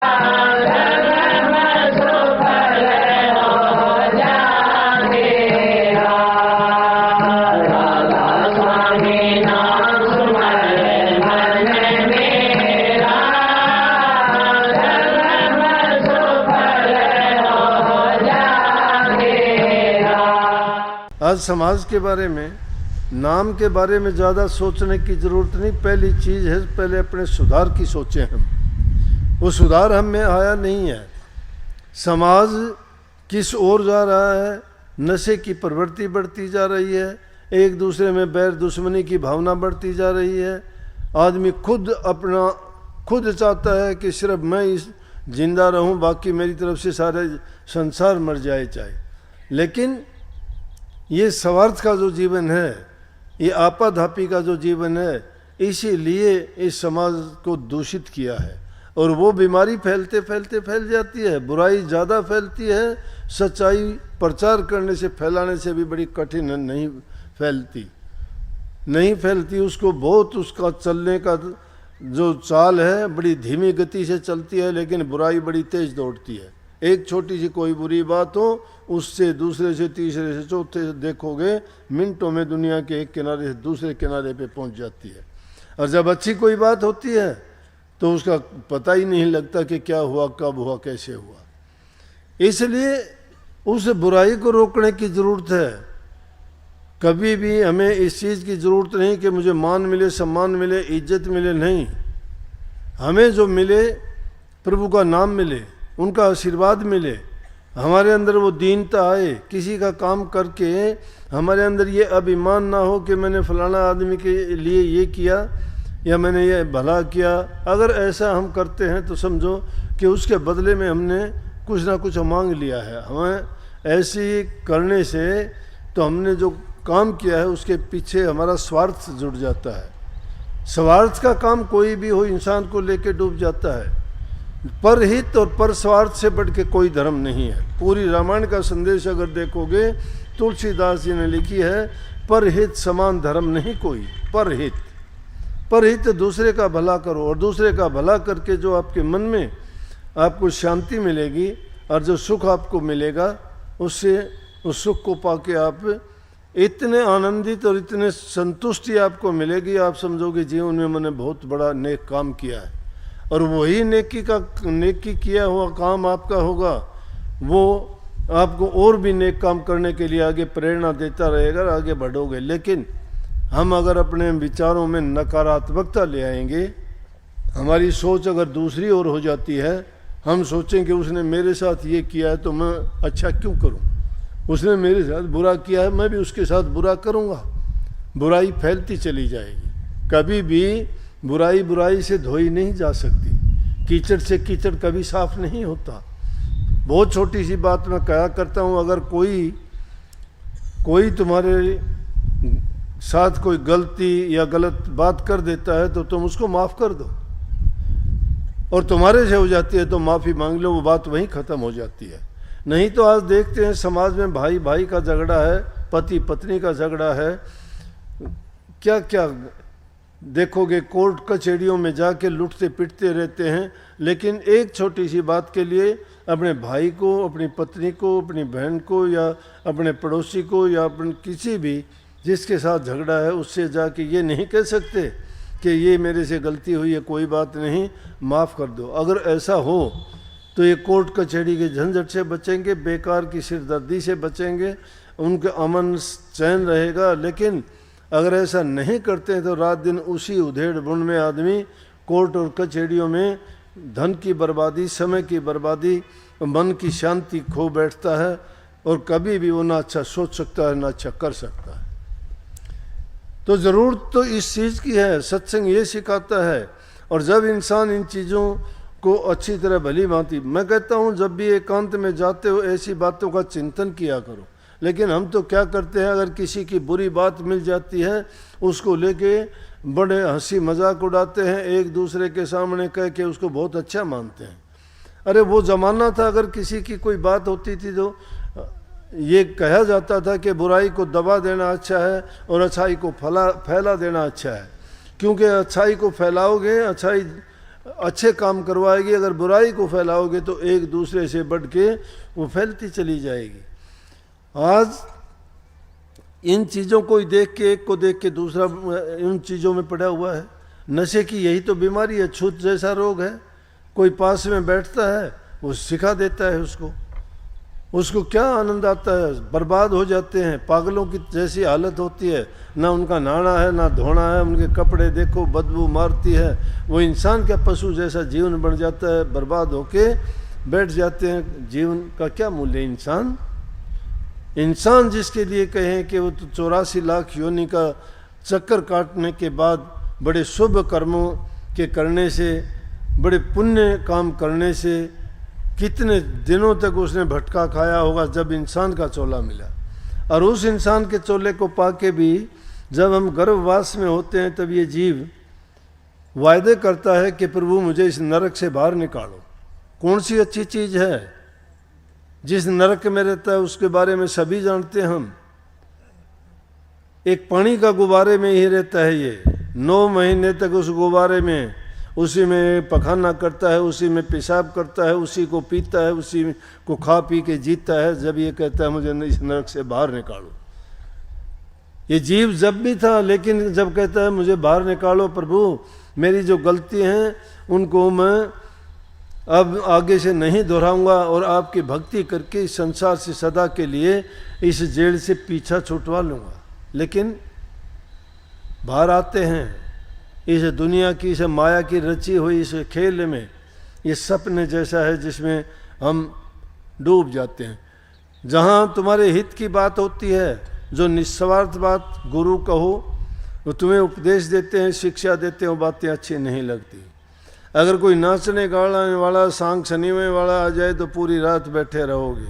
आज समाज के बारे में, नाम के बारे में ज़्यादा सोचने की ज़रूरत नहीं। पहली चीज़ है, पहले अपने सुधार की सोचें हम। वो सुधार हम में आया नहीं है। समाज किस ओर जा रहा है? नशे की प्रवृत्ति बढ़ती जा रही है, एक दूसरे में बैर दुश्मनी की भावना बढ़ती जा रही है। आदमी खुद चाहता है कि सिर्फ मैं इस जिंदा रहूं, बाकी मेरी तरफ से सारे संसार मर जाए चाहे। लेकिन ये स्वार्थ का जो जीवन है, ये आपाधापी का जो जीवन है, इसीलिए इस समाज को दूषित किया है। और वो बीमारी फैलते फैलते फैल जाती है। बुराई ज़्यादा फैलती है, सच्चाई प्रचार करने से, फैलाने से भी बड़ी कठिन है, नहीं फैलती। उसको बहुत, उसका चलने का जो चाल है बड़ी धीमी गति से चलती है, लेकिन बुराई बड़ी तेज दौड़ती है। एक छोटी सी कोई बुरी बात हो, उससे दूसरे से तीसरे से चौथे से देखोगे मिनटों में दुनिया के एक किनारे से दूसरे किनारे पे पहुंच जाती है। और जब अच्छी कोई बात होती है तो उसका पता ही नहीं लगता कि क्या हुआ, कब हुआ, कैसे हुआ। इसलिए उस बुराई को रोकने की ज़रूरत है। कभी भी हमें इस चीज़ की ज़रूरत नहीं कि मुझे मान मिले, सम्मान मिले, इज्जत मिले। नहीं, हमें जो मिले, प्रभु का नाम मिले, उनका आशीर्वाद मिले, हमारे अंदर वो दीनता आए। किसी का काम करके हमारे अंदर ये अभिमान ना हो कि मैंने फलाना आदमी के लिए ये किया या मैंने ये भला किया। अगर ऐसा हम करते हैं तो समझो कि उसके बदले में हमने कुछ ना कुछ मांग लिया है। हमें ऐसी करने से तो हमने जो काम किया है उसके पीछे हमारा स्वार्थ जुड़ जाता है। स्वार्थ का काम कोई भी हो, इंसान को लेके डूब जाता है। परहित और पर स्वार्थ से बढ़ के कोई धर्म नहीं है। पूरी रामायण का संदेश अगर देखोगे, तुलसीदास जी ने लिखी है, परहित समान धर्म नहीं कोई। परहित दूसरे का भला करो, और दूसरे का भला करके जो आपके मन में आपको शांति मिलेगी और जो सुख आपको मिलेगा, उससे उस सुख को पाके आप इतने आनंदित और इतने संतुष्टि आपको मिलेगी, आप समझोगे जीवन में मैंने बहुत बड़ा नेक काम किया है। और वही नेकी किया हुआ काम आपका होगा, वो आपको और भी नेक काम करने के लिए आगे प्रेरणा देता रहेगा, आगे बढ़ोगे। लेकिन हम अगर अपने विचारों में नकारात्मकता ले आएंगे, हमारी सोच अगर दूसरी ओर हो जाती है, हम सोचें कि उसने मेरे साथ ये किया है तो मैं अच्छा क्यों करूं, उसने मेरे साथ बुरा किया है मैं भी उसके साथ बुरा करूंगा। बुराई फैलती चली जाएगी। कभी भी बुराई से धोई नहीं जा सकती। कीचड़ से कीचड़ कभी साफ नहीं होता। बहुत छोटी सी बात मैं कहा करता हूँ, अगर कोई तुम्हारे साथ कोई गलती या गलत बात कर देता है तो तुम उसको माफ़ कर दो, और तुम्हारे से हो जाती है तो माफ़ी मांग लो, वो बात वहीं ख़त्म हो जाती है। नहीं तो आज देखते हैं समाज में भाई भाई का झगड़ा है, पति पत्नी का झगड़ा है, क्या क्या देखोगे, कोर्ट कचहरियों में जाके लुटते पिटते रहते हैं। लेकिन एक छोटी सी बात के लिए अपने भाई को, अपनी पत्नी को, अपनी बहन को, या अपने पड़ोसी को, या अपने किसी भी जिसके साथ झगड़ा है उससे जाके ये नहीं कह सकते कि ये मेरे से गलती हुई है, कोई बात नहीं, माफ़ कर दो। अगर ऐसा हो तो ये कोर्ट कचहरी के झंझट से बचेंगे, बेकार की सिरदर्दी से बचेंगे, उनका अमन चैन रहेगा। लेकिन अगर ऐसा नहीं करते हैं तो रात दिन उसी उधेड़ बुन में आदमी कोर्ट और कचहरियों में धन की बर्बादी, समय की बर्बादी, मन की शांति खो बैठता है, और कभी भी वो ना अच्छा सोच सकता है ना अच्छा कर सकता है। तो ज़रूरत तो इस चीज़ की है, सत्संग ये सिखाता है। और जब इंसान इन चीज़ों को अच्छी तरह भली भांति, मैं कहता हूँ जब भी एकांत में जाते हो ऐसी बातों का चिंतन किया करो। लेकिन हम तो क्या करते हैं, अगर किसी की बुरी बात मिल जाती है उसको लेके बड़े हंसी मजाक उड़ाते हैं, एक दूसरे के सामने कह के उसको बहुत अच्छा मानते हैं। अरे वो ज़माना था, अगर किसी की कोई बात होती थी तो ये कहा जाता था कि बुराई को दबा देना अच्छा है और अच्छाई को फैला देना अच्छा है। क्योंकि अच्छाई को फैलाओगे, अच्छाई अच्छे काम करवाएगी, अगर बुराई को फैलाओगे तो एक दूसरे से बढ़ के वो फैलती चली जाएगी। आज इन चीज़ों को देख के, एक को देख के दूसरा इन चीज़ों में पड़ा हुआ है। नशे की यही तो बीमारी है, छूत जैसा रोग है। कोई पास में बैठता है, वो सिखा देता है उसको क्या आनंद आता है, बर्बाद हो जाते हैं। पागलों की जैसी हालत होती है, ना उनका नहाना है ना धोना है, उनके कपड़े देखो बदबू मारती है। वो इंसान क्या पशु जैसा जीवन बन जाता है, बर्बाद होके बैठ जाते हैं। जीवन का क्या मूल्य? इंसान जिसके लिए कहें कि वो तो 84 लाख योनि का चक्कर काटने के बाद बड़े शुभ कर्मों के करने से, बड़े पुण्य काम करने से कितने दिनों तक उसने भटका खाया होगा जब इंसान का चोला मिला। और उस इंसान के चोले को पाके भी जब हम गर्भवास में होते हैं तब ये जीव वायदे करता है कि प्रभु मुझे इस नरक से बाहर निकालो। कौन सी अच्छी चीज़ है? जिस नरक में रहता है उसके बारे में सभी जानते हैं हम। एक पानी का गुब्बारे में ही रहता है ये, 9 महीने तक उस गुब्बारे में, उसी में पखाना करता है, उसी में पेशाब करता है, उसी को पीता है, उसी को खा पी के जीता है। जब ये कहता है मुझे इस नरक से बाहर निकालो, ये जीव जब भी था, लेकिन जब कहता है मुझे बाहर निकालो प्रभु, मेरी जो गलती हैं उनको मैं अब आगे से नहीं दोहराऊंगा और आपकी भक्ति करके इस संसार से सदा के लिए इस जेल से पीछा छुटवा लूँगा। लेकिन बाहर आते हैं इस दुनिया की, इस माया की रची हुई इस खेल में। ये सपने जैसा है जिसमें हम डूब जाते हैं। जहाँ तुम्हारे हित की बात होती है, जो निस्वार्थ बात गुरु कहो, वो तुम्हें उपदेश देते हैं, शिक्षा देते हैं, वो बातें अच्छी नहीं लगती। अगर कोई नाचने गाने वाला, सांग सनीमे वाला आ जाए तो पूरी रात बैठे रहोगे,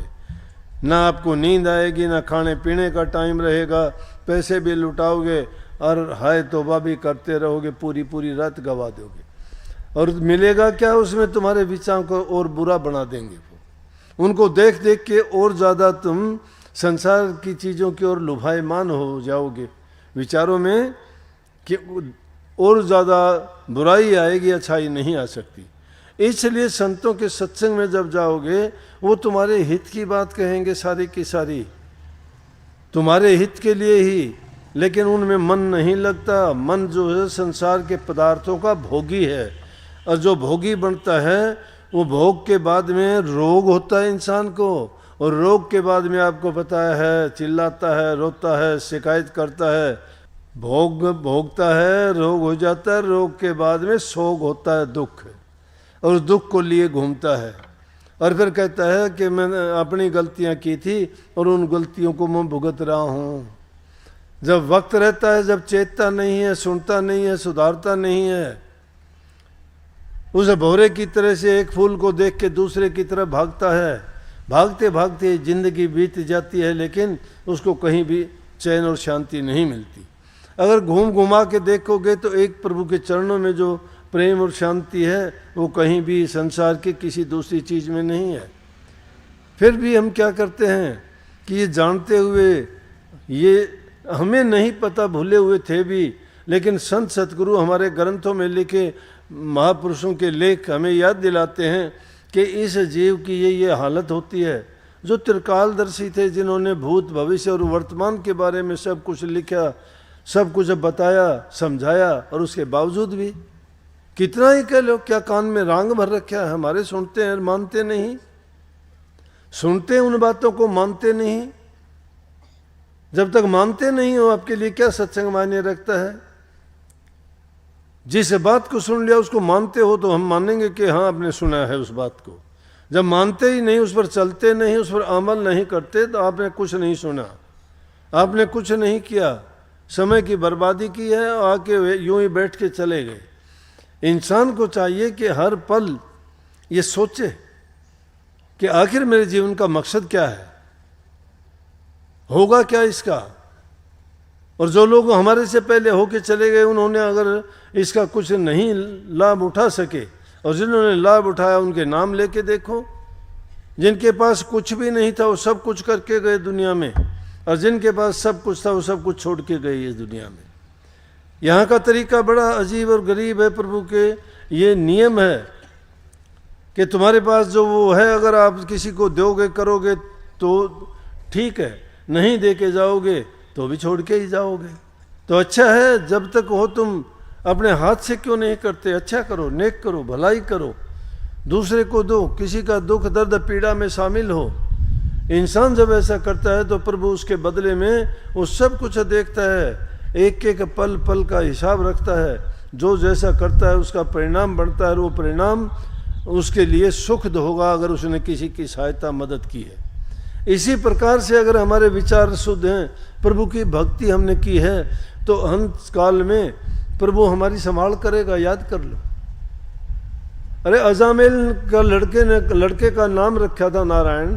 ना आपको नींद आएगी, ना खाने पीने का टाइम रहेगा, पैसे भी लुटाओगे और हाय तौबा भी करते रहोगे, पूरी रात गवा दोगे। और मिलेगा क्या उसमें? तुम्हारे विचारों को और बुरा बना देंगे। उनको देख देख के और ज़्यादा तुम संसार की चीज़ों की ओर लुभायमान हो जाओगे। विचारों में कि और ज़्यादा बुराई आएगी, अच्छाई नहीं आ सकती। इसलिए संतों के सत्संग में जब जाओगे, वो तुम्हारे हित की बात कहेंगे, सारी की सारी तुम्हारे हित के लिए ही, लेकिन उनमें मन नहीं लगता। मन जो है संसार के पदार्थों का भोगी है, और जो भोगी बनता है वो भोग के बाद में रोग होता है इंसान को, और रोग के बाद में आपको पता है चिल्लाता है, रोता है, शिकायत करता है। भोगता है, रोग हो जाता है, रोग के बाद में शोक होता है, दुख, और उस दुख को लिए घूमता है। और फिर कहता है कि मैंने अपनी गलतियां की थी और उन गलतियों को मैं भुगत रहा हूँ। जब वक्त रहता है, जब चेतता नहीं है, सुनता नहीं है, सुधारता नहीं है, उस भौरे की तरह से एक फूल को देख के दूसरे की तरफ भागता है। भागते भागते जिंदगी बीत जाती है, लेकिन उसको कहीं भी चैन और शांति नहीं मिलती। अगर घूम घुमा के देखोगे तो एक प्रभु के चरणों में जो प्रेम और शांति है वो कहीं भी संसार की किसी दूसरी चीज़ में नहीं है। फिर भी हम क्या करते हैं कि ये जानते हुए, ये हमें नहीं पता, भूले हुए थे भी, लेकिन संत सतगुरु हमारे ग्रंथों में लिखे महापुरुषों के लेख हमें याद दिलाते हैं कि इस जीव की ये हालत होती है। जो त्रिकालदर्शी थे, जिन्होंने भूत भविष्य और वर्तमान के बारे में सब कुछ लिखा, सब कुछ बताया, समझाया, और उसके बावजूद भी कितना ही कह लो, क्या कान में रांग भर रखा है हमारे, सुनते हैं मानते नहीं, सुनते हैं उन बातों को, मानते नहीं। जब तक मानते नहीं हो, आपके लिए क्या सत्संग मायने रखता है? जिस बात को सुन लिया उसको मानते हो तो हम मानेंगे कि हाँ आपने सुना है उस बात को। जब मानते ही नहीं, उस पर चलते नहीं, उस पर अमल नहीं करते, तो आपने कुछ नहीं सुना, आपने कुछ नहीं किया, समय की बर्बादी की है, आके यूं ही बैठ के चले गए। इंसान को चाहिए कि हर पल ये सोचे कि आखिर मेरे जीवन का मकसद क्या है, होगा क्या इसका। और जो लोग हमारे से पहले होके चले गए, उन्होंने अगर इसका कुछ नहीं लाभ उठा सके, और जिन्होंने लाभ उठाया उनके नाम लेके देखो। जिनके पास कुछ भी नहीं था वो सब कुछ करके गए दुनिया में, और जिनके पास सब कुछ था वो सब कुछ छोड़ के गए इस दुनिया में। यहाँ का तरीका बड़ा अजीब और गरीब है प्रभु के ये नियम है कि तुम्हारे पास जो वो है, अगर आप किसी को दोगे करोगे तो ठीक है, नहीं दे के जाओगे तो भी छोड़ के ही जाओगे। तो अच्छा है, जब तक हो तुम अपने हाथ से क्यों नहीं करते? अच्छा करो, नेक करो, भलाई करो, दूसरे को दो, किसी का दुख दर्द पीड़ा में शामिल हो। इंसान जब ऐसा करता है तो प्रभु उसके बदले में वो सब कुछ देखता है, एक एक पल पल का हिसाब रखता है। जो जैसा करता है उसका परिणाम बनता है, और वो परिणाम उसके लिए सुखद होगा अगर उसने किसी की सहायता मदद की है। इसी प्रकार से अगर हमारे विचार शुद्ध हैं, प्रभु की भक्ति हमने की है, तो अंत काल में प्रभु हमारी संभाल करेगा। याद कर लो, अरे अजामेल का लड़के का नाम रखा था नारायण।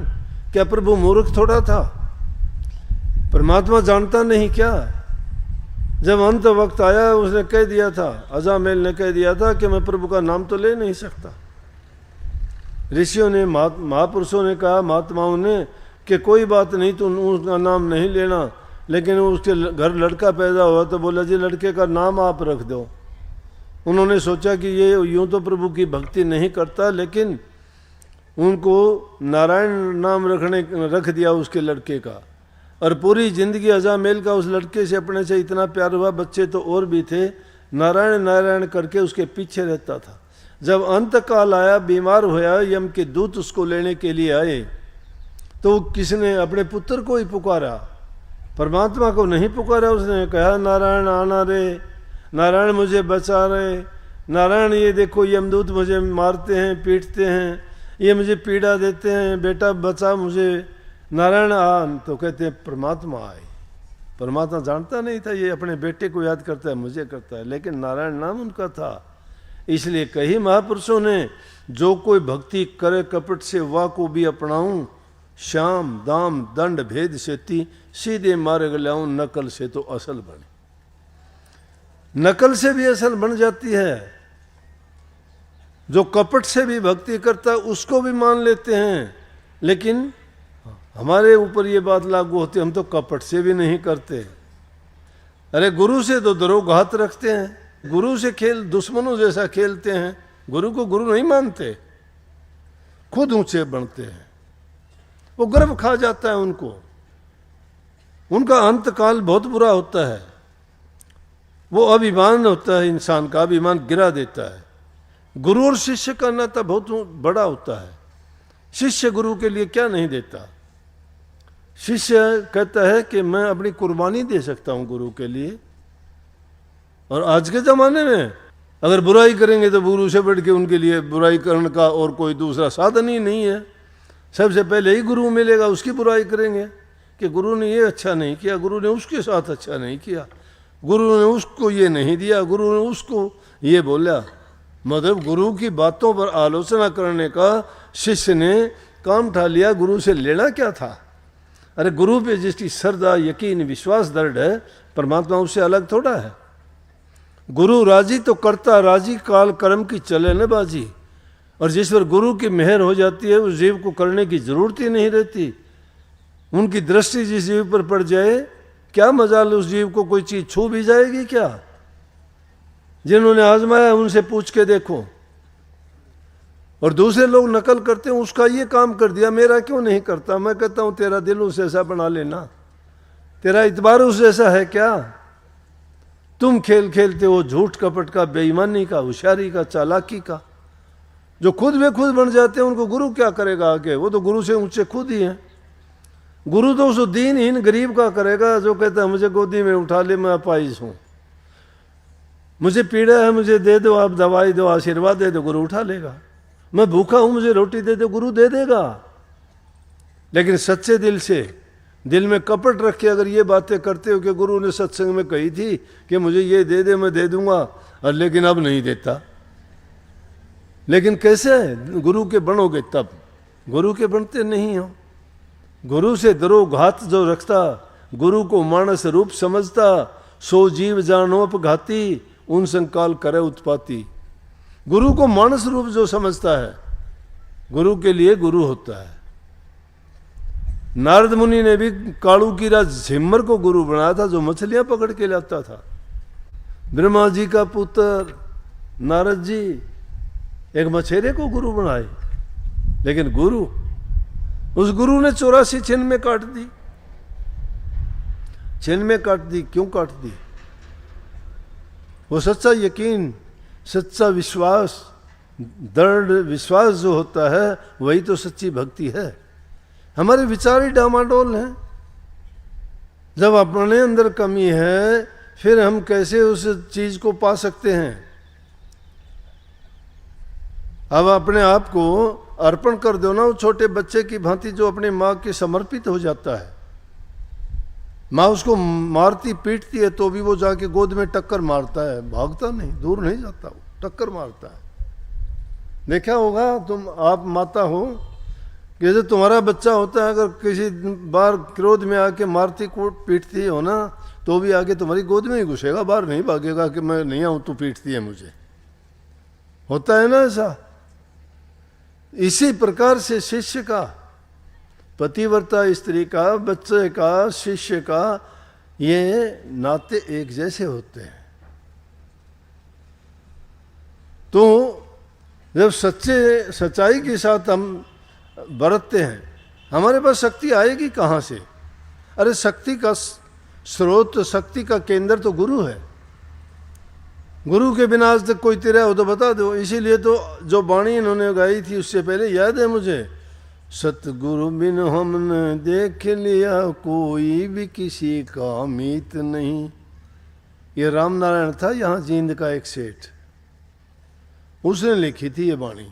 क्या प्रभु मूर्ख थोड़ा था? परमात्मा जानता नहीं क्या? जब अंत वक्त आया उसने कह दिया था, अजामेल ने कह दिया था कि मैं प्रभु का नाम तो ले नहीं सकता। ऋषियों ने, महापुरुषों ने कहा, महात्माओं ने, कि कोई बात नहीं, तुम उसका नाम नहीं लेना। लेकिन उसके घर लड़का पैदा हुआ तो बोला जी लड़के का नाम आप रख दो। उन्होंने सोचा कि ये यूं तो प्रभु की भक्ति नहीं करता, लेकिन उनको नारायण नाम रख दिया उसके लड़के का। और पूरी जिंदगी अजामेल का उस लड़के से अपने से इतना प्यार हुआ, बच्चे तो और भी थे, नारायण नारायण करके उसके पीछे रहता था। जब अंत काल आया, बीमार होया, यम के दूत उसको लेने के लिए आए, तो किसने? अपने पुत्र को ही पुकारा, परमात्मा को नहीं पुकारा। उसने कहा नारायण आना रे, नारायण मुझे बचा रहे, नारायण ये देखो यमदूत मुझे मारते हैं, पीटते हैं, ये मुझे पीड़ा देते हैं, बेटा बचा मुझे, नारायण आ। तो कहते हैं परमात्मा आए। परमात्मा जानता नहीं था ये अपने बेटे को याद करता है, मुझे करता है, लेकिन नारायण नाम उनका था। इसलिए कई महापुरुषों ने, जो कोई भक्ति करे कपट से वाह को भी अपनाऊं, श्याम दाम दंड भेद सेती, सीधे मार्ग लाऊं, नकल से तो असल बने। नकल से भी असल बन जाती है। जो कपट से भी भक्ति करता है उसको भी मान लेते हैं, लेकिन हमारे ऊपर ये बात लागू होती है, हम तो कपट से भी नहीं करते। अरे गुरु से तो द्रोहघात रखते हैं, गुरु से खेल दुश्मनों जैसा खेलते हैं, गुरु को गुरु नहीं मानते, खुद ऊंचे बनते हैं। वो गर्व खा जाता है उनको, उनका अंत काल बहुत बुरा होता है। वो अभिमान होता है, इंसान का अभिमान गिरा देता है। गुरु और शिष्य का नाता बहुत बड़ा होता है। शिष्य गुरु के लिए क्या नहीं देता? शिष्य कहता है कि मैं अपनी कुर्बानी दे सकता हूं गुरु के लिए। और आज के ज़माने में अगर बुराई करेंगे तो गुरु से बढ़ के उनके लिए बुराई करने का और कोई दूसरा साधन ही नहीं है। सबसे पहले ही गुरु मिलेगा, उसकी बुराई करेंगे कि गुरु ने ये अच्छा नहीं किया, गुरु ने उसके साथ अच्छा नहीं किया, गुरु ने उसको ये नहीं दिया, गुरु ने उसको ये बोला। मतलब गुरु की बातों पर आलोचना करने का शिष्य ने काम उठा लिया। गुरु से लेना क्या था? अरे गुरु पे जिसकी श्रद्धा यकीन विश्वास दृढ़ है, परमात्मा उससे अलग थोड़ा है। गुरु राजी तो करता, राजी काल कर्म की चले न बाजी। और जिस पर गुरु की मेहर हो जाती है उस जीव को करने की जरूरत ही नहीं रहती। उनकी दृष्टि जिस जीव पर पड़ जाए, क्या मजाल उस जीव को कोई चीज छू भी जाएगी क्या? जिन्होंने आजमाया उनसे पूछ के देखो। और दूसरे लोग नकल करते हैं, उसका ये काम कर दिया, मेरा क्यों नहीं करता? मैं कहता हूं तेरा दिल उस जैसा बना लेना, तेरा इतबार उस जैसा है क्या? तुम खेल खेलते हो झूठ कपट का, बेईमानी का, होशियारी का, चालाकी का। जो खुद वे खुद बन जाते हैं उनको गुरु क्या करेगा आगे? वो तो गुरु से ऊंचे खुद ही हैं। गुरु तो उस दीनहीन गरीब का करेगा जो कहता है मुझे गोदी में उठा ले, मैं अपाहिज हूं, मुझे पीड़ा है, मुझे दे दो, आप दवाई दो, आशीर्वाद दे दो, गुरु उठा लेगा। मैं भूखा हूं, मुझे रोटी दे दो, गुरु दे देगा। लेकिन सच्चे दिल से, दिल में कपट रख के अगर ये बातें करते हो कि गुरु ने सत्संग में कही थी कि मुझे ये दे दे, मैं दे दूंगा, और लेकिन अब नहीं देता। लेकिन कैसे गुरु के बनोगे? तब गुरु के बनते नहीं हो। गुरु से द्रोहघात जो रखता, गुरु को मानस रूप समझता, सो जीव जानो अपघाती, उन संकाल करे उत्पाती। गुरु को मानस रूप जो समझता है, गुरु के लिए गुरु होता है। नारद मुनि ने भी कालू की राज झिम्मर को गुरु बनाया था, जो मछलियां पकड़ के लाता था। ब्रह्मा जी का पुत्र नारद जी एक मछेरे को गुरु बनाए, लेकिन गुरु, उस गुरु ने 84 छिन्न में काट दी। छिन्न में काट दी, क्यों काट दी? वो सच्चा यकीन, सच्चा विश्वास, दृढ़ विश्वास जो होता है वही तो सच्ची भक्ति है। हमारे विचार ही डामाडोल हैं। जब अपने अंदर कमी है फिर हम कैसे उस चीज को पा सकते हैं? अब अपने आप को अर्पण कर दो ना, वो छोटे बच्चे की भांति जो अपने माँ के समर्पित हो जाता है। माँ उसको मारती पीटती है तो भी वो जाके गोद में टक्कर मारता है, भागता नहीं, दूर नहीं जाता, वो टक्कर मारता है। देखा होगा तुम, आप माता हो, कि जब तुम्हारा बच्चा होता है अगर किसी बार क्रोध में आके मारती कूट पीटती हो ना, तो भी आके तुम्हारी गोद में ही घुसेगा, बाहर नहीं भागेगा कि मैं नहीं आऊं तू पीटती है मुझे। होता है ना ऐसा। इसी प्रकार से शिष्य का, पतिव्रता स्त्री का, बच्चे का, शिष्य का, ये नाते एक जैसे होते हैं। तो जब सच्चाई के साथ हम बरतते हैं, हमारे पास शक्ति आएगी कहाँ से? अरे शक्ति का स्रोत, शक्ति का केंद्र तो गुरु है। गुरु के बिना आज तक कोई तेरा हो तो बता दो। इसीलिए तो जो वाणी इन्होंने गाई थी उससे पहले याद है मुझे, सतगुरु बिन हमने देख लिया कोई भी किसी का मीत नहीं। ये राम नारायण था यहाँ जींद का एक सेठ, उसने लिखी थी ये वाणी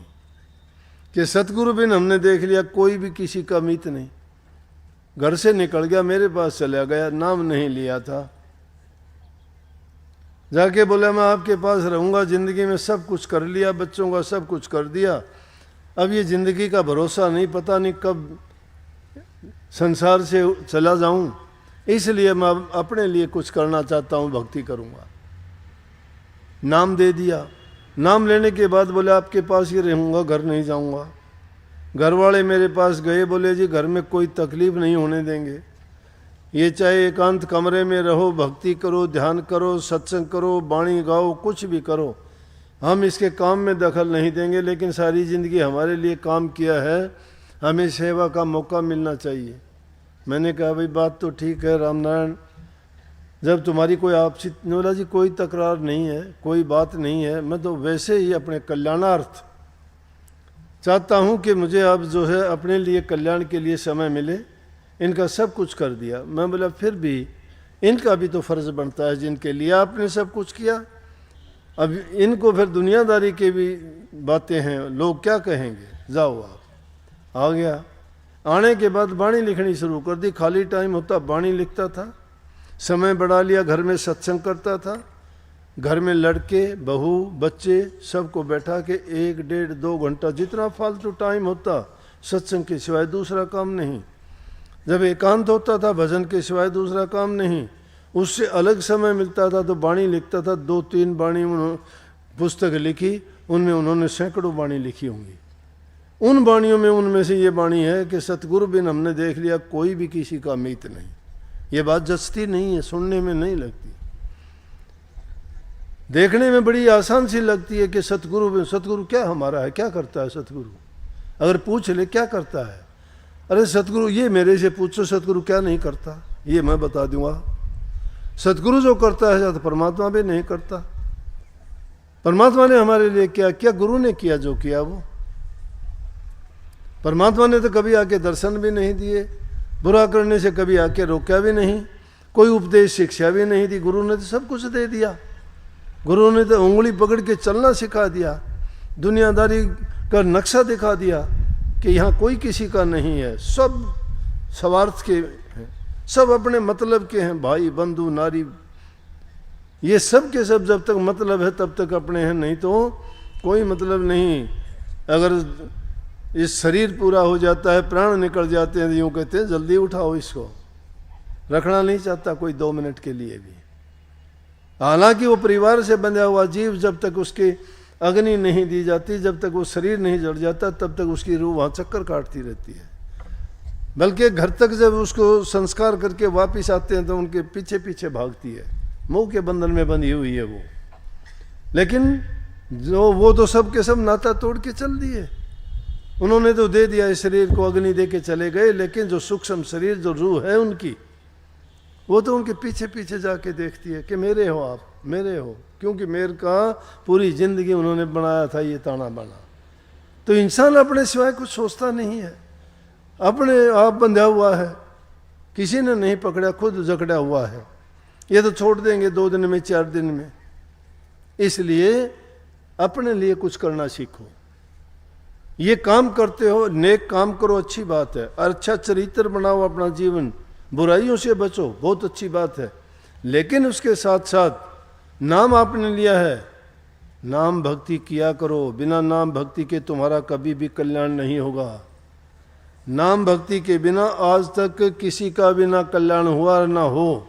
कि सतगुरु बिन हमने देख लिया कोई भी किसी का मीत नहीं। घर से निकल गया, मेरे पास चला गया, नाम नहीं लिया था, जाके बोला मैं आपके पास रहूंगा, जिंदगी में सब कुछ कर लिया, बच्चों का सब कुछ कर दिया, अब ये जिंदगी का भरोसा नहीं, पता नहीं कब संसार से चला जाऊं, इसलिए मैं अपने लिए कुछ करना चाहता हूं, भक्ति करूंगा। नाम दे दिया। नाम लेने के बाद बोले आपके पास ही रहूंगा, घर नहीं जाऊंगा। घर वाले मेरे पास गए, बोले जी घर में कोई तकलीफ नहीं होने देंगे, ये चाहे एकांत कमरे में रहो, भक्ति करो, ध्यान करो, सत्संग करो, वाणी गाओ, कुछ भी करो, हम इसके काम में दखल नहीं देंगे, लेकिन सारी ज़िंदगी हमारे लिए काम किया है, हमें सेवा का मौका मिलना चाहिए। मैंने कहा भाई बात तो ठीक है रामनारायण, जब तुम्हारी कोई आपसी, बोला जी कोई तकरार नहीं है, कोई बात नहीं है, मैं तो वैसे ही अपने कल्याणार्थ चाहता हूँ कि मुझे अब जो है अपने लिए कल्याण के लिए समय मिले। इनका सब कुछ कर दिया। मैं बोला फिर भी इनका भी तो फर्ज बनता है, जिनके लिए आपने सब कुछ किया, अब इनको फिर दुनियादारी की भी बातें हैं, लोग क्या कहेंगे, जाओ आप। आ गया। आने के बाद वाणी लिखनी शुरू कर दी। खाली टाइम होता वाणी लिखता था, समय बढ़ा लिया, घर में सत्संग करता था, घर में लड़के बहू बच्चे सबको बैठा के 1 डेढ़ 2 घंटा जितना फालतू टाइम होता, सत्संग के सिवाय दूसरा काम नहीं। जब एकांत होता था भजन के सिवाय दूसरा काम नहीं, उससे अलग समय मिलता था तो वाणी लिखता था। 2-3 वाणी पुस्तक लिखी, उनमें उन्होंने सैकड़ों वाणी लिखी होंगी। उन वाणियों में उनमें से ये वाणी है कि सतगुरु बिन हमने देख लिया कोई भी किसी का मीत नहीं। ये बात जचती नहीं है, सुनने में नहीं लगती, देखने में बड़ी आसान सी लगती है कि सतगुरु क्या हमारा है, क्या करता है सतगुरु? अगर पूछ ले क्या करता है, अरे सतगुरु ये मेरे से पूछो सतगुरु क्या नहीं करता, ये मैं बता दूंगा। सतगुरु जो करता है तो परमात्मा भी नहीं करता। परमात्मा ने हमारे लिए क्या किया, गुरु ने किया जो किया वो। परमात्मा ने तो कभी आके दर्शन भी नहीं दिए, बुरा करने से कभी आके रोका भी नहीं, कोई उपदेश शिक्षा भी नहीं दी। गुरु ने तो सब कुछ दे दिया। गुरु ने तो उंगली पकड़ के चलना सिखा दिया, दुनियादारी का नक्शा दिखा दिया कि यहाँ कोई किसी का नहीं है, सब स्वार्थ के हैं, सब अपने मतलब के हैं, भाई बंधु नारी, ये सब के सब जब तक मतलब है तब तक अपने हैं, नहीं तो कोई मतलब नहीं। अगर इस शरीर पूरा हो जाता है, प्राण निकल जाते हैं, यूँ कहते हैं जल्दी उठाओ इसको, रखना नहीं चाहता कोई 2 मिनट के लिए भी। हालांकि वो परिवार से बंधा हुआ जीव, जब तक उसकी अग्नि नहीं दी जाती, जब तक वो शरीर नहीं जड़ जाता, तब तक उसकी रूह वहाँ चक्कर काटती रहती है। बल्कि घर तक जब उसको संस्कार करके वापस आते हैं तो उनके पीछे पीछे भागती है, मोह के बंधन में बंधी हुई है वो। लेकिन जो वो तो सब के सब नाता तोड़ के चल दिए। उन्होंने तो दे दिया इस शरीर को, अग्नि दे के चले गए, लेकिन जो सूक्ष्म शरीर, जो रूह है उनकी, वो तो उनके पीछे पीछे जाके देखती है कि मेरे हो आप, मेरे हो, क्योंकि मेरे का पूरी जिंदगी उन्होंने बनाया था ये ताना बाना। तो इंसान अपने सिवाय कुछ सोचता नहीं है, अपने आप बंधा हुआ है, किसी ने नहीं पकड़ा, खुद जकड़ा हुआ है। ये तो छोड़ देंगे 2 दिन में, 4 दिन में। इसलिए अपने लिए कुछ करना सीखो। ये काम करते हो, नेक काम करो, अच्छी बात है। अच्छा चरित्र बनाओ अपना जीवन, बुराइयों से बचो, बहुत अच्छी बात है। लेकिन उसके साथ साथ नाम आपने लिया है, नाम भक्ति किया करो। बिना नाम भक्ति के तुम्हारा कभी भी कल्याण नहीं होगा। नाम भक्ति के बिना आज तक किसी का भी ना कल्याण हुआ ना हो।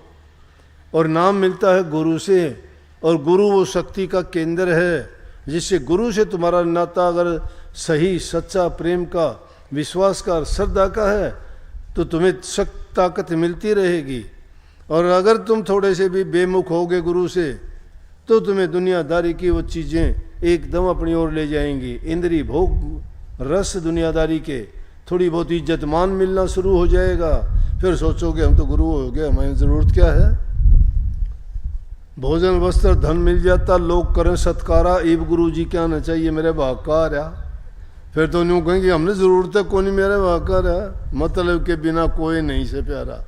और नाम मिलता है गुरु से, और गुरु वो शक्ति का केंद्र है, जिससे गुरु से तुम्हारा नाता अगर सही, सच्चा, प्रेम का, विश्वास का, श्रद्धा का है, तो तुम्हें शक्ति, ताकत मिलती रहेगी। और अगर तुम थोड़े से भी बेमुख होगे गुरु से, तो तुम्हें दुनियादारी की वो चीज़ें एकदम अपनी ओर ले जाएंगी। इंद्री भोग रस दुनियादारी के, थोड़ी बहुत इज्जत मान मिलना शुरू हो जाएगा। फिर सोचोगे हम तो गुरु हो गए, हमें ज़रूरत क्या है। भोजन वस्त्र धन मिल जाता, लोग करें सत्कारा, इब गुरु जी क्या आना चाहिए, मेरे भागकार आ। फिर तो यूँ कहेंगे हमने ज़रूरत है कौन, मेरे भागकार है, मतलब के बिना कोई नहीं से प्यारा।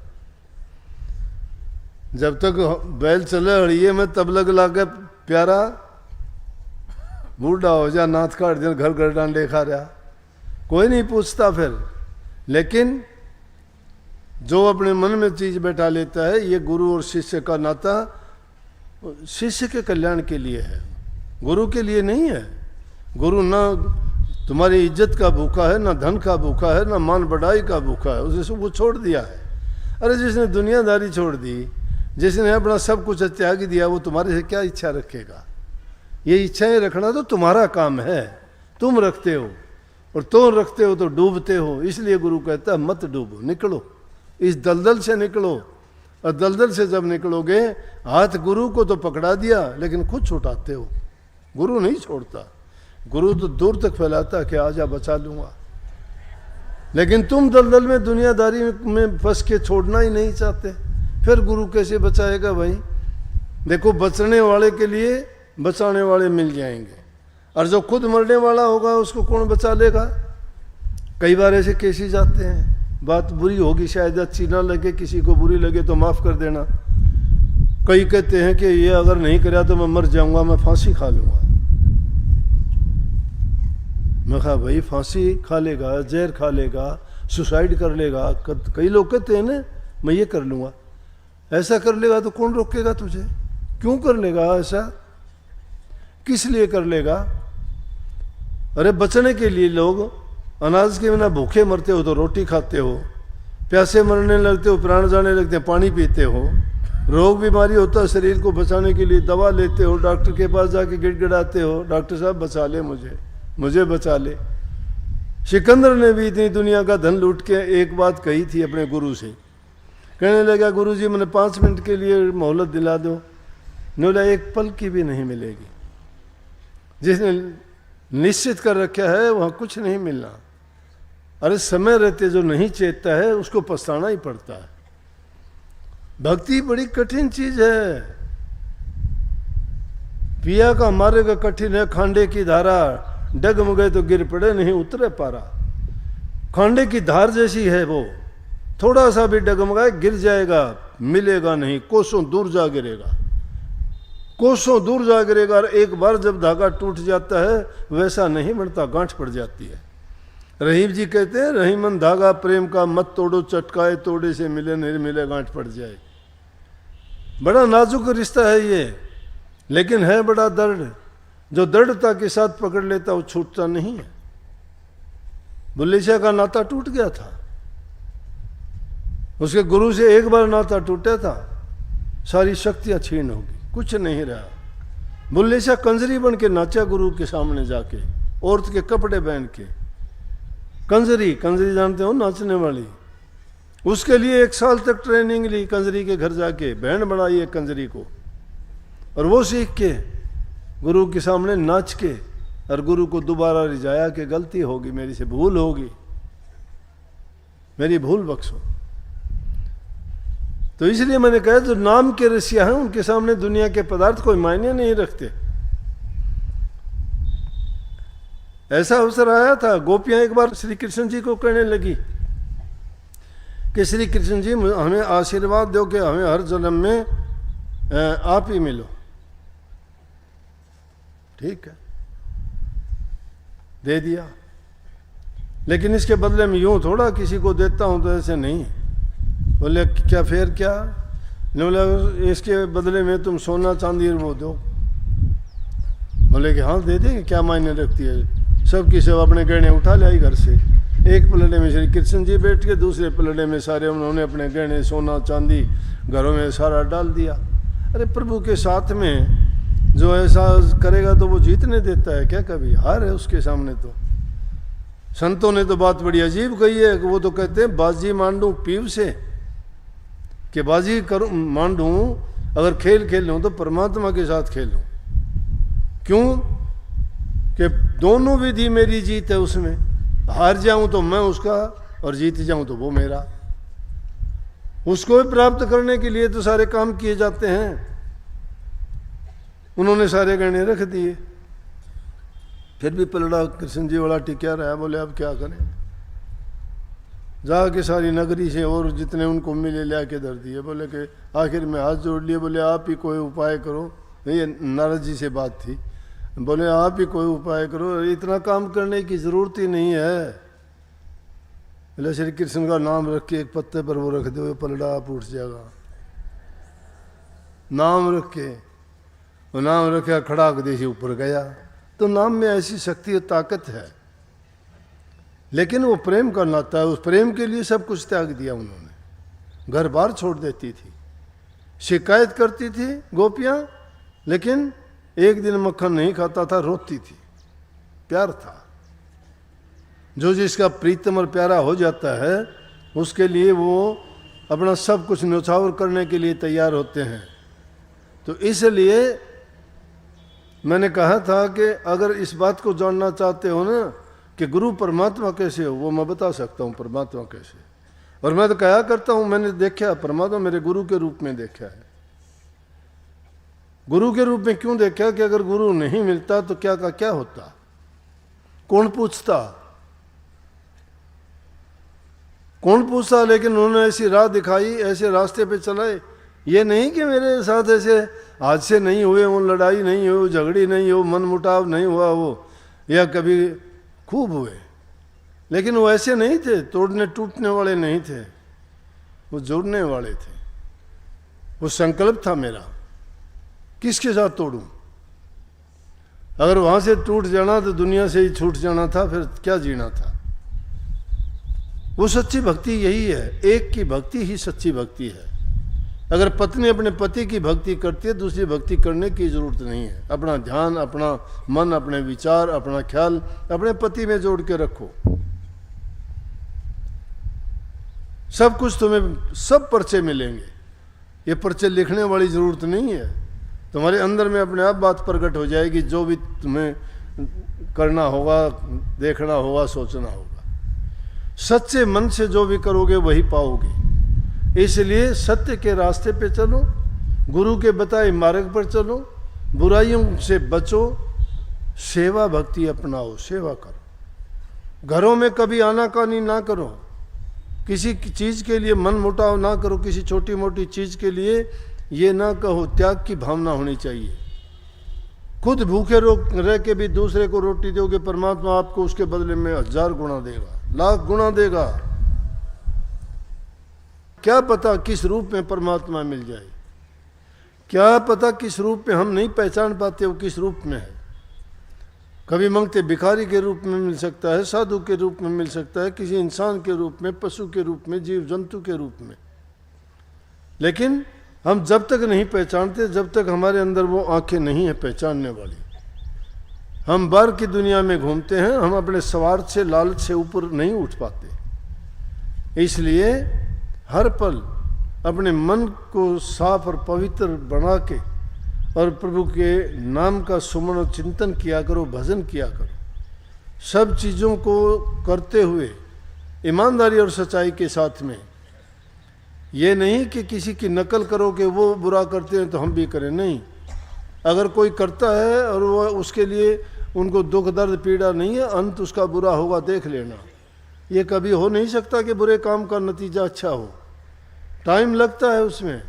जब तक बैल चले हड़िए में तब लग लागे प्यारा, बूढ़ा हो जा, नाथ काट दिन घर घर डांडे खा रहा, कोई नहीं पूछता फिर। लेकिन जो अपने मन में चीज बैठा लेता है, ये गुरु और शिष्य का नाता शिष्य के कल्याण के लिए है, गुरु के लिए नहीं है। गुरु ना तुम्हारी इज्जत का भूखा है, ना धन का भूखा है, ना मान बढ़ाई का भूखा है, उसे वो छोड़ दिया है। अरे जिसने दुनियादारी छोड़ दी, जिसने अपना सब कुछ त्याग दिया, वो तुम्हारे से क्या इच्छा रखेगा। ये इच्छाएं रखना तो तुम्हारा काम है, तुम रखते हो, और तुम रखते हो तो डूबते हो। इसलिए गुरु कहता है मत डूबो, निकलो इस दलदल से, निकलो। और दलदल से जब निकलोगे, हाथ गुरु को तो पकड़ा दिया, लेकिन खुद छुटाते हो। गुरु नहीं छोड़ता, गुरु तो दूर तक फैलाता कि आजा बचा लूंगा। लेकिन तुम दलदल में, दुनियादारी में फंस के छोड़ना ही नहीं चाहते, फिर गुरु कैसे बचाएगा भाई। देखो, बचने वाले के लिए बचाने वाले मिल जाएंगे, और जो खुद मरने वाला होगा उसको कौन बचा लेगा। कई बार ऐसे केसेस जाते हैं, बात बुरी होगी, शायद अच्छी ना लगे, किसी को बुरी लगे तो माफ़ कर देना। कई कहते हैं कि ये अगर नहीं करा तो मैं मर जाऊंगा, मैं फांसी खा लूंगा। मैं कहा भाई फांसी खा लेगा, जहर खा लेगा, सुसाइड कर लेगा। कई लोग कहते हैं ना मैं ये कर लूँगा, ऐसा कर लेगा तो कौन रोकेगा तुझे, क्यों कर लेगा ऐसा, किस लिए कर लेगा। अरे बचने के लिए लोग अनाज के बिना भूखे मरते हो तो रोटी खाते हो, प्यासे मरने लगते हो, प्राण जाने लगते हैं, पानी पीते हो, रोग बीमारी होता है शरीर को बचाने के लिए दवा लेते हो, डॉक्टर के पास जाके गिड़गिड़ाते हो, डॉक्टर साहब बचा ले मुझे बचा ले। सिकंदर ने भी इतनी दुनिया का धन लूट के एक बात कही थी अपने गुरु से। कहने लगा गुरु जी मैंने 5 मिनट के लिए मोहलत दिला दो। बोला एक पल की भी नहीं मिलेगी, जिसने निश्चित कर रखा है वहाँ कुछ नहीं मिलना। अरे समय रहते जो नहीं चेतता है उसको पछताना ही पड़ता है। भक्ति बड़ी कठिन चीज है, पिया का मारेगा कठिन है, खांडे की धारा डगमगे तो गिर पड़े नहीं उतरे पारा। खांडे की धार जैसी है वो, थोड़ा सा भी डगमगाए गिर जाएगा, मिलेगा नहीं, कोसों दूर जा गिरेगा, कोसों दूर जा गिरेगा। और एक बार जब धागा टूट जाता है वैसा नहीं बनता, गांठ पड़ जाती है। रहीम जी कहते हैं रहीमन धागा प्रेम का मत तोड़ो, चटकाए तोड़े से मिले नहीं मिले गांठ पड़ जाए। बड़ा नाजुक रिश्ता है ये, लेकिन है बड़ा दर्द। जो दृढ़ता के साथ पकड़ लेता वो छूटता नहीं है। बुल्ले शाह का नाता टूट गया था, उसके गुरु से एक बार नाता टूटा था, सारी शक्तियां छीन होगी, कुछ नहीं रहा। बुल्ले शाह कंजरी बन के नाचा गुरु के सामने जाके, औरत के कपड़े पहन के। कंजरी जानते हो, नाचने वाली। उसके लिए 1 साल तक ट्रेनिंग ली, कंजरी के घर जाके बैंड बनाई एक कंजरी को, और वो सीख के गुरु के सामने नाच के और गुरु को दोबारा रिझाया कि गलती होगी, मेरी से भूल होगी, मेरी भूल बख्शो। तो इसलिए मैंने कहा जो नाम के रसिया हैं उनके सामने दुनिया के पदार्थ कोई मायने नहीं रखते। ऐसा अवसर आया था, गोपियां एक बार श्री कृष्ण जी को कहने लगी कि श्री कृष्ण जी हमें आशीर्वाद दो कि हमें हर जन्म में आप ही मिलो। ठीक है, दे दिया, लेकिन इसके बदले में यूं थोड़ा किसी को देता हूं, तो ऐसे नहीं। बोले क्या फिर क्या? बोले इसके बदले में तुम सोना चांदी वो दो। बोले कि हाँ दे देंगे, क्या मायने रखती है। सबकी सब अपने गहने उठा ले आई घर से। एक पलड़े में श्री कृष्ण जी बैठ के, दूसरे पलड़े में सारे उन्होंने अपने गहने सोना चांदी घरों में सारा डाल दिया। अरे प्रभु के साथ में जो ऐसा करेगा तो वो जीतने देता है क्या? कभी हार है उसके सामने। तो संतों ने तो बात बड़ी अजीब कही है, वो तो कहते हैं बाजी मांडू पीव से, कि बाजी करूं मांडू अगर खेल खेल लूं तो परमात्मा के साथ खेल लूं। क्यों? कि दोनों विधि मेरी जीत है उसमें, हार जाऊं तो मैं उसका और जीत जाऊं तो वो मेरा। उसको भी प्राप्त करने के लिए तो सारे काम किए जाते हैं। उन्होंने सारे गहने रख दिए, फिर भी पलड़ा कृष्ण जी वाला टिका रहा। बोले अब क्या करें? जाके सारी नगरी से और जितने उनको मिले ला के धर दिए। बोले कि आखिर में हाथ जोड़ लिए, बोले आप ही कोई उपाय करो। ये नारद जी से बात थी। बोले आप ही कोई उपाय करो, इतना काम करने की जरूरत ही नहीं है। बोले श्री कृष्ण का नाम रख के एक पत्ते पर वो रख दो, पलड़ा आप उठ जाएगा। नाम रख के वो नाम रखा, खड़ाक देसी ऊपर गया। तो नाम में ऐसी शक्ति और ताकत है। लेकिन वो प्रेम का नाता है, उस प्रेम के लिए सब कुछ त्याग दिया उन्होंने। घर बार छोड़ देती थी, शिकायत करती थी गोपियां, लेकिन एक दिन मक्खन नहीं खाता था, रोती थी। प्यार था। जो जिसका प्रीतम और प्यारा हो जाता है उसके लिए वो अपना सब कुछ न्यौछावर करने के लिए तैयार होते हैं। तो इसलिए मैंने कहा था कि अगर इस बात को जानना चाहते हो ना कि गुरु परमात्मा कैसे हो, वो मैं बता सकता हूँ परमात्मा कैसे। और मैं तो कहा करता हूँ मैंने देखा परमात्मा मेरे गुरु के रूप में देखा है। गुरु के रूप में क्यों देखा? कि अगर गुरु नहीं मिलता तो क्या का क्या होता, कौन पूछता, कौन पूछता। लेकिन उन्होंने ऐसी राह दिखाई, ऐसे रास्ते पे चलाए। ये नहीं कि मेरे साथ ऐसे हादसे नहीं हुए, वो लड़ाई नहीं हुई, झगड़ी नहीं हो, मन मुटाव नहीं हुआ वो, या कभी खूब हुए, लेकिन वो ऐसे नहीं थे, तोड़ने टूटने वाले नहीं थे, वो जोड़ने वाले थे। वो संकल्प था मेरा, किसके साथ तोड़ूं? अगर वहां से टूट जाना तो दुनिया से ही छूट जाना था, फिर क्या जीना था। वो सच्ची भक्ति यही है, एक की भक्ति ही सच्ची भक्ति है। अगर पत्नी अपने पति की भक्ति करती है, दूसरी भक्ति करने की जरूरत नहीं है। अपना ध्यान, अपना मन, अपने विचार, अपना ख्याल अपने पति में जोड़ के रखो। सब कुछ तुम्हें, सब पर्चे मिलेंगे। ये पर्चे लिखने वाली जरूरत नहीं है। तुम्हारे अंदर में अपने आप बात प्रकट हो जाएगी। जो भी तुम्हें करना होगा, देखना होगा, सोचना होगा, सच्चे मन से जो भी करोगे वही पाओगे। इसलिए सत्य के रास्ते पे चलो, गुरु के बताए मार्ग पर चलो, बुराइयों से बचो, सेवा भक्ति अपनाओ, सेवा करो। घरों में कभी आनाकानी ना करो, किसी चीज के लिए मन मुटाव ना करो, किसी छोटी मोटी चीज के लिए ये ना कहो। त्याग की भावना होनी चाहिए। खुद भूखे रह के भी दूसरे को रोटी दोगे, परमात्मा आपको उसके बदले में 1000 गुना देगा, लाख गुना देगा। क्या पता किस रूप में परमात्मा मिल जाए, क्या पता किस रूप में हम नहीं पहचान पाते वो किस रूप में है। कभी मांगते भिखारी के रूप में मिल सकता है, साधु के रूप में मिल सकता है, किसी इंसान के रूप में, पशु के रूप में, जीव जंतु के रूप में। लेकिन हम जब तक नहीं पहचानते, जब तक हमारे अंदर वो आंखें नहीं है पहचानने वाली, हम बाहर की दुनिया में घूमते हैं, हम अपने स्वार्थ से, लालच से ऊपर नहीं उठ पाते। इसलिए हर पल अपने मन को साफ और पवित्र बना के और प्रभु के नाम का सुमन चिंतन किया करो, भजन किया करो। सब चीज़ों को करते हुए ईमानदारी और सच्चाई के साथ में, ये नहीं कि किसी की नकल करो कि वो बुरा करते हैं तो हम भी करें, नहीं। अगर कोई करता है और वो उसके लिए उनको दुख दर्द पीड़ा नहीं है, अंत उसका बुरा होगा, देख लेना। ये कभी हो नहीं सकता कि बुरे काम का नतीजा अच्छा हो, टाइम लगता है उसमें,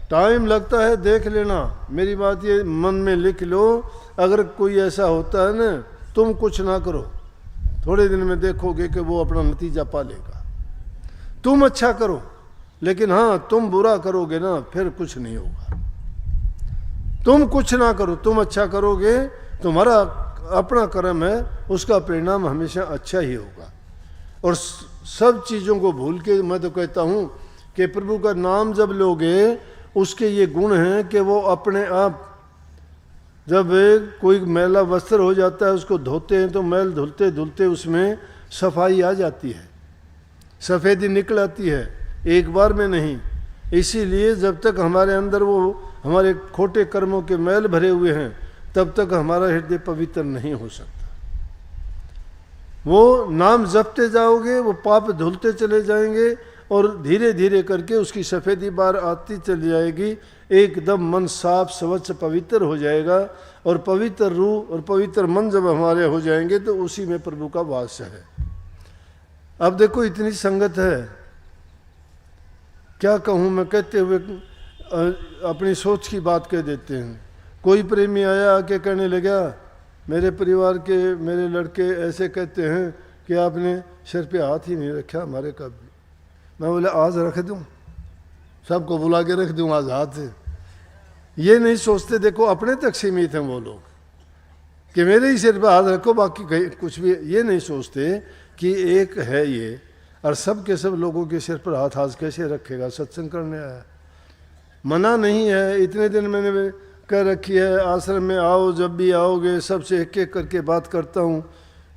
टाइम लगता है, देख लेना। मेरी बात ये मन में लिख लो, अगर कोई ऐसा होता है ना, तुम कुछ ना करो, थोड़े दिन में देखोगे कि वो अपना नतीजा पा लेगा। तुम अच्छा करो, लेकिन हाँ तुम बुरा करोगे ना, फिर कुछ नहीं होगा। तुम कुछ ना करो, तुम अच्छा करोगे, तुम्हारा अपना कर्म है, उसका परिणाम हमेशा अच्छा ही होगा। और सब चीज़ों को भूल के मैं तो कहता हूँ कि प्रभु का नाम जब लोगे, उसके ये गुण हैं कि वो अपने आप, जब कोई मैला वस्त्र हो जाता है उसको धोते हैं तो मैल धुलते धुलते उसमें सफाई आ जाती है, सफ़ेदी निकल आती है, एक बार में नहीं। इसीलिए जब तक हमारे अंदर वो हमारे खोटे कर्मों के मैल भरे हुए हैं, तब तक हमारा हृदय पवित्र नहीं हो सकता। वो नाम जपते जाओगे, वो पाप धुलते चले जाएंगे और धीरे धीरे करके उसकी सफ़ेदी बार आती चली जाएगी। एकदम मन साफ स्वच्छ पवित्र हो जाएगा। और पवित्र रूह और पवित्र मन जब हमारे हो जाएंगे तो उसी में प्रभु का वास है। अब देखो इतनी संगत है, क्या कहूँ मैं, कहते हुए अपनी सोच की बात कह देते हैं। कोई प्रेमी आया आके कहने लगा, मेरे परिवार के मेरे लड़के ऐसे कहते हैं कि आपने सिर पे हाथ ही नहीं रखा हमारे कभी। मैं बोले आज रख दूं, सबको बुला के रख दूं आज हाथ से। ये नहीं सोचते, देखो अपने तक सीमित हैं वो लोग कि मेरे ही सिर पे हाथ रखो, बाकी कहीं कुछ भी, ये नहीं सोचते कि एक है ये, और सब के सब लोगों के सिर पर हाथ हाथ कैसे रखेगा। सत्संग करने आया, मना नहीं है। इतने दिन मैंने कह रखी है, आश्रम में आओ, जब भी आओगे सबसे एक एक करके बात करता हूँ,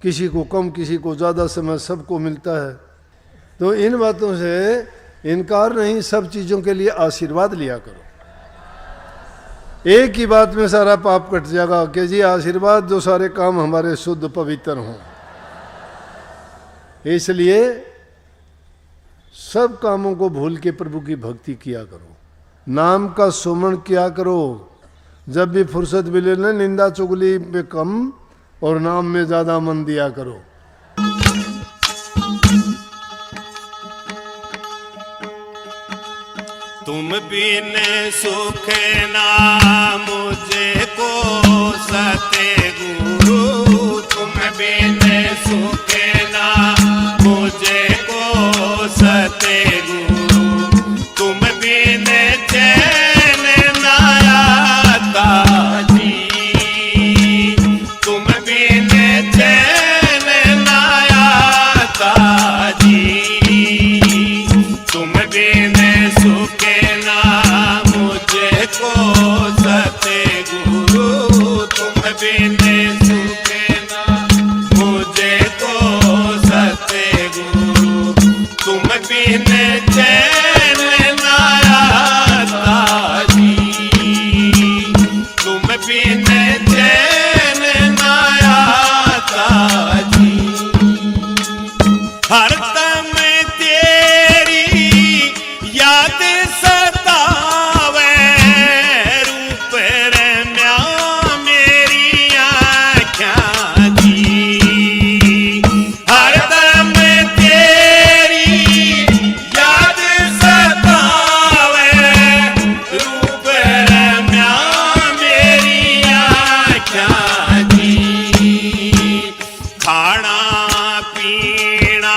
किसी को कम किसी को ज़्यादा समय सबको मिलता है। तो इन बातों से इनकार नहीं, सब चीज़ों के लिए आशीर्वाद लिया करो। एक ही बात में सारा पाप कट जाएगा कि जी आशीर्वाद, जो सारे काम हमारे शुद्ध पवित्र हों। इसलिए सब कामों को भूल के प्रभु की भक्ति किया करो, नाम का सुमरण किया करो। जब भी फुर्सत मिले ना, निंदा चुगली पे कम और नाम में ज़्यादा मन दिया करो। तुम बिन सुख ना मुझे को सते गुरु, तुम बिन सुख ना मुझे को सते गुरु, तुम बिन चैन ना आता जी, तुम बिन चैन ना आता जी, तुम बिन सुख को सते गुरु, तुम बिन सुख ना मुझे को सते गुरु, तुम बिन चैन ना आता जी, तुम बिन चैन ना आता जी। हर दम तेरी याद सतावे, रूप रम्या मेरी आँखां जी, हर दम तेरी याद सतावे, रूप रम्या मेरी आँखां जी। खाना पीना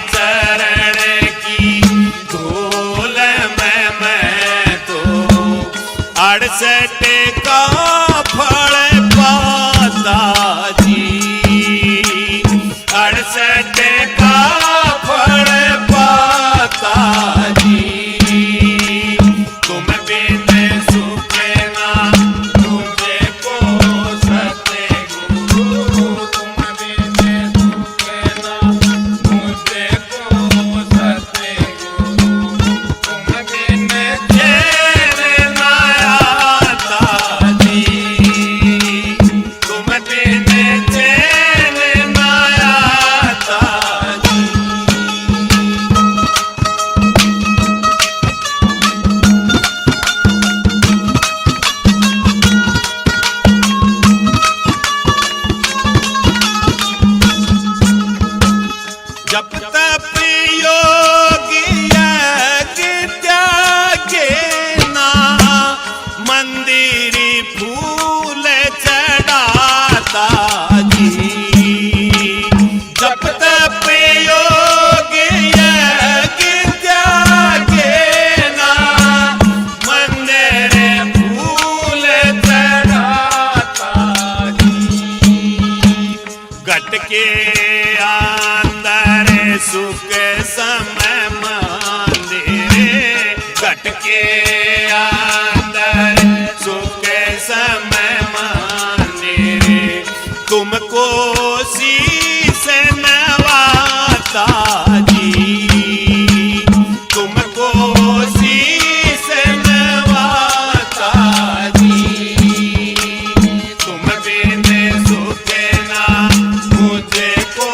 चरण की धूल में मैं तो 68 का फल पाता जी, 68 का फल पाता जी। तुम बिन सुख ना मुझे को सतगुरु, तुम बिन सुख ना मुझे को सतगुरु, तुम बिन चैन ना आता जी, तुम बिन चैन ना आता जी। जप तप योग यज्ञ त्यागे ना, मंदिर फूल चढ़ाता जी। जप तप योग यज्ञ त्यागे ना, मंदिर फूल चढ़ाता जी। घट के सुख समय मंदिर, घट के अंदर सुख समय मंदिर, तुमको शीश नवाता जी, तुमको शीश नवाता जी। तुम बिन सुख ना मुझे को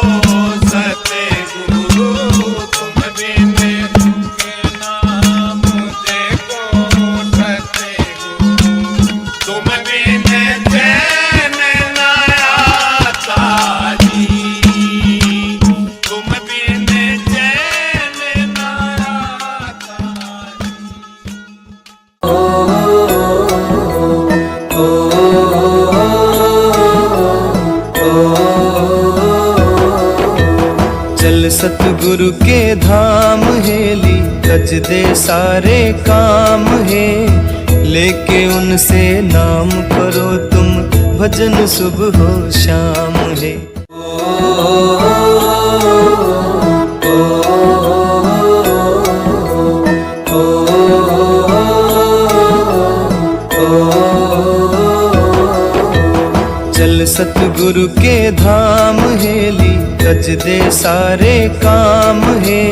सतगुरु, तुम बिन सुख ना मुझे को सतगुरु, तुम बिन चैन ना आता जी, तुम बिन चैन ना आता चल सतगुरु के धाम हेली, गज दे सारे काम है, लेके उनसे नाम करो तुम, भजन सुबह हो शाम है। चल सतगुरु के धाम हेली, गज दे सारे काम है,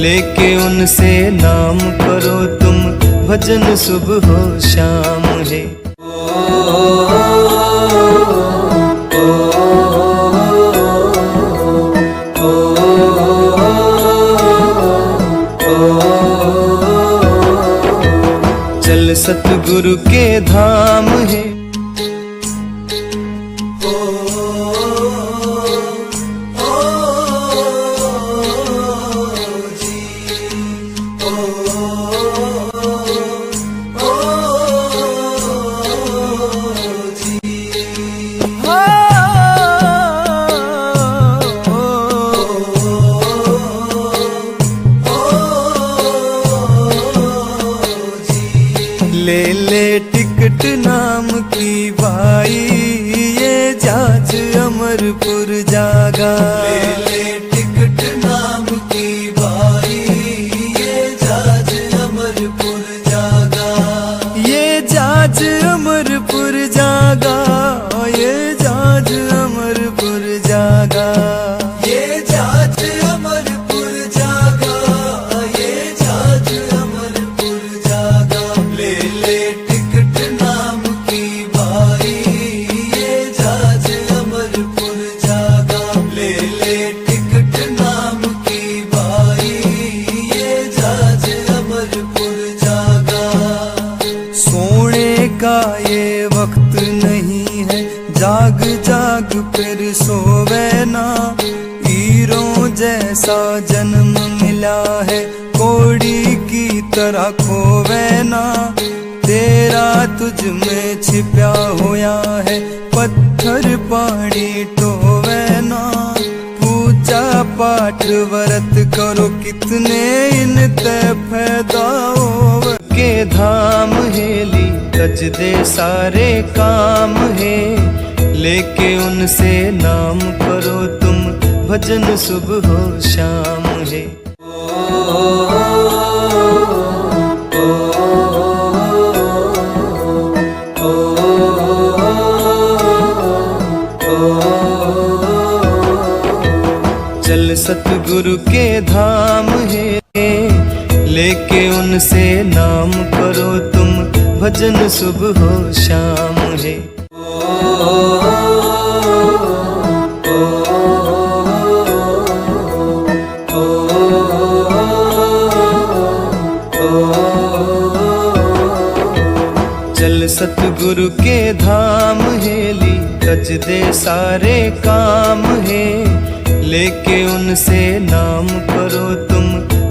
लेके उनसे नाम करो तुम, भजन सुबह हो शाम है। चल सतगुरु के धाम है। ले ले टिकट नाम की भाई, ये जाज अमरपुर जागा। ले ले टिकट नाम की भाई, ये जाज अमरपुर जागा। ये जाज अमरपुर जागा, ये जाज अमरपुर जागा। ये जाज अमरपुर जागा, ये जाज अमरपुर जागा। ले ले टिकट नाम की भाई, ये जाज अमरपुर जागा। ले ले टिकट नाम की भाई, ये जाज अमरपुर जागा। सोने का ये वक्त नहीं है, जाग जाग फिर सोवे ना। हीरों जैसा जन्म मिला है, कोड़ी की तरह खोवे ना। तेरा तुझ में छिपा हुआ है, पत्थर पानी टोवे ना। पूजा पाठ व्रत करो कितने इन ते फायदा होवे। के धाम हेली तज दे सारे काम है, लेके उनसे नाम करो तुम भजन सुबह हो शाम है। चल सतगुरु के धाम है, लेके उनसे नाम करो तुम भजन सुबह हो शाम है। चल सतगुरु के धाम हेली तज दे सारे काम है, लेके उनसे नाम करो तुम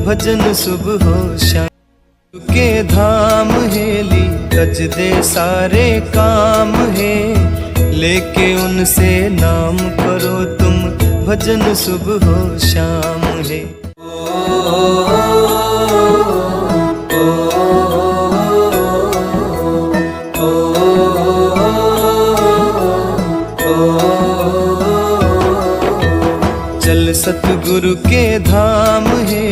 भजन सुबह हो शाम के। धाम हेली तज दे सारे काम है, लेके उनसे नाम करो तुम भजन सुबह हो शाम है। चल सतगुरु के धाम है।